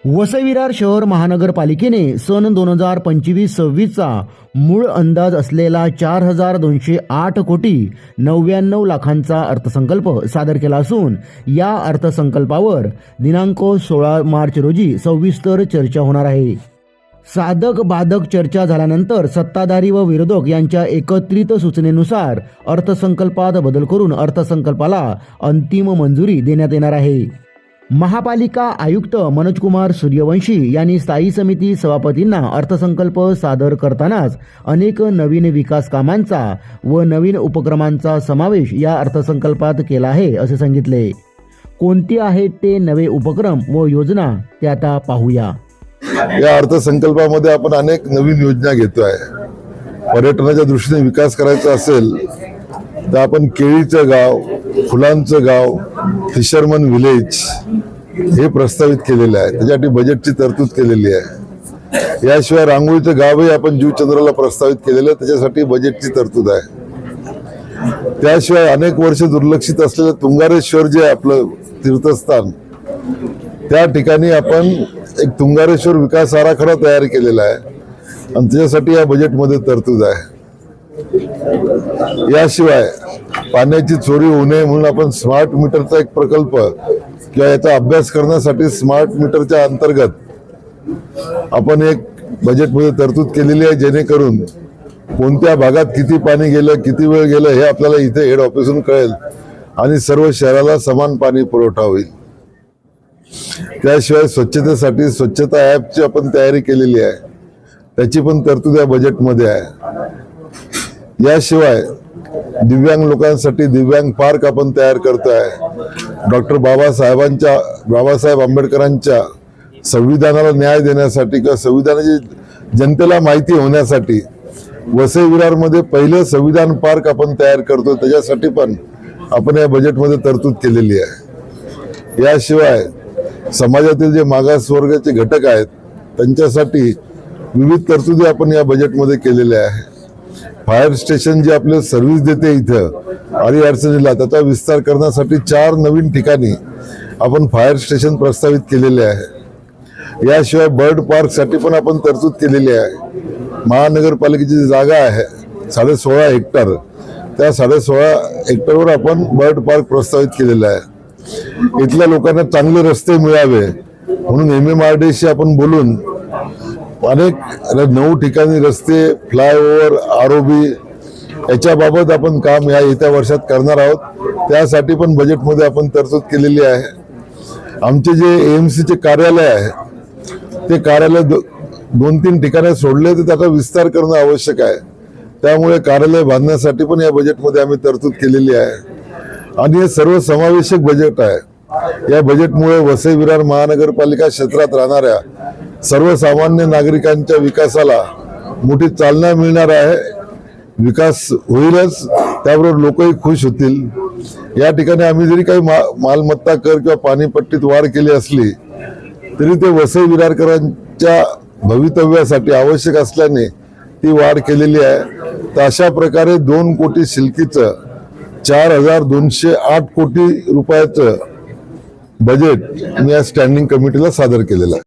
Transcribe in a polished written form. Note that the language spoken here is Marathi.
वसई विरार शहर महानगरपालिकेने सन 2025-26चा मूळ अंदाज असलेला 4,208 कोटी 99 लाखांचा अर्थसंकल्प सादर केला असून या अर्थसंकल्पावर दिनांक 16 मार्च रोजी सविस्तर चर्चा होणार आहे। साधक बाधक चर्चा झाल्यानंतर सत्ताधारी व विरोधक यांच्या एकत्रित सूचनेनुसार अर्थसंकल्पात बदल करून अर्थसंकल्पाला अंतिम मंजुरी देण्यात येणार आहे। महापालिका आयुक्त मनोजकुमार सूर्यवंशी यांनी स्थायी समिती सभापतींना अर्थसंकल्प सादर करतानाच अनेक नवीन विकास कामांचा व नवीन उपक्रमांचा समावेश या अर्थसंकल्पात केला आहे असे सांगितले। कोणते आहेत ते नवे उपक्रम व योजना ते आता पाहूया। या अर्थसंकल्पामध्ये आपण अनेक नवीन योजना घेतोय। पर्यटनाच्या दृष्टीने विकास करायचा असेल तर आपण केळीचं गाव, फुलांचं गाव, फिशरमन विलेज हे प्रस्तावित केलेले आहे। त्यासाठी बजेटची तरतूद केलेली आहे। याशिवाय रांगोळीचं गावही आपण जीवचंद्राला प्रस्तावित केलेलं आहे, त्याच्यासाठी बजेटची तरतूद आहे। त्याशिवाय अनेक वर्ष दुर्लक्षित असलेलं तुंगारेश्वर जे आपलं तीर्थस्थान, त्या ठिकाणी आपण एक तुंगारेश्वर विकास आराखडा तयार केलेला आहे आणि त्याच्यासाठी या बजेटमध्ये तरतूद आहे। याशिवाय पाण्याची चोरी होऊ नये म्हणून आपण स्मार्ट मीटरचा एक प्रकल्प किंवा याचा अभ्यास करण्यासाठी स्मार्ट मीटरच्या अंतर्गत आपण एक बजेटमध्ये तरतूद केलेली आहे, जेणेकरून कोणत्या भागात किती पाणी गेलं, किती वेळ गेलं हे आपल्याला इथे हेड ऑफिसहून कळेल आणि सर्व शहराला समान पाणी पुरवठा होईल। त्याशिवाय स्वच्छतेसाठी स्वच्छता ॲपची आपण तयारी केलेली आहे, त्याची पण तरतूद या बजेटमध्ये आहे। याशिवाय दिव्यांग लोकांसाठी दिव्यांग पार्क आपण तयार करतोय। डॉक्टर बाबासाहेब आंबेडकरांच्या संविधानाला न्याय देण्यासाठी किंवा संविधानाची जनतेला माहिती होण्यासाठी वसई विरारमध्ये पहिलं संविधान पार्क आपण तयार करतो, त्याच्यासाठी पण आपण या बजेटमध्ये तरतूद केलेली आहे। याशिवाय समाजातील जे मागासवर्गाचे घटक आहेत त्यांच्यासाठी विविध तरतुदी आपण या बजेटमध्ये केलेल्या आहे। फायर स्टेशन जे आपले सर्व्हिस देते इथं आडी अडचणीला, त्याचा विस्तार करण्यासाठी 4 नवीन ठिकाणी आपण फायर स्टेशन प्रस्तावित केलेले आहे। याशिवाय बर्ड पार्कसाठी पण आपण तरतूद केलेली आहे। महानगरपालिकेची जी जागा आहे 16.5 हेक्टर, त्या 16.5 हेक्टरवर आपण बर्ड पार्क प्रस्तावित केलेला आहे। इथल्या लोकांना चांगले रस्ते मिळावे म्हणून MMRDA आपण बोलून अनेक 9 ठिकाणी रस्ते, फ्लायओव्हर, ROB याच्याबाबत आपण काम या येत्या वर्षात करणार आहोत। त्यासाठी पण बजेटमध्ये आपण तरतूद केलेली आहे। आमचे जे AMC चे कार्यालय आहे ते कार्यालय 2-3 ठिकाणी सोडले तर त्याचा विस्तार करणं आवश्यक आहे, त्यामुळे कार्यालय बांधण्यासाठी पण या बजेटमध्ये आम्ही तरतूद केलेली आहे आणि हे सर्व समावेशक बजेट आहे। या बजेटमुळे वसई विरार महानगरपालिका क्षेत्रात राहणाऱ्या सर्वसामान्य नागरिकांच्या विकासाला मोठी चालना मिळणार आहे। विकास होईलच, त्याबरोबर लोकही खुश होतील। या ठिकाणी आम्ही जरी काही मालमत्ता कर किंवा पाणीपट्टीत वाढ केली असली तरी ते वसई विरारकरांच्या भवितव्यासाठी आवश्यक असल्याने ती वाढ केलेली आहे। तर अशा प्रकारे 2 कोटी शिल्कीचं 4,208 कोटी रुपयाचं बजेट मी या स्टँडिंग कमिटीला सादर केलेलं आहे।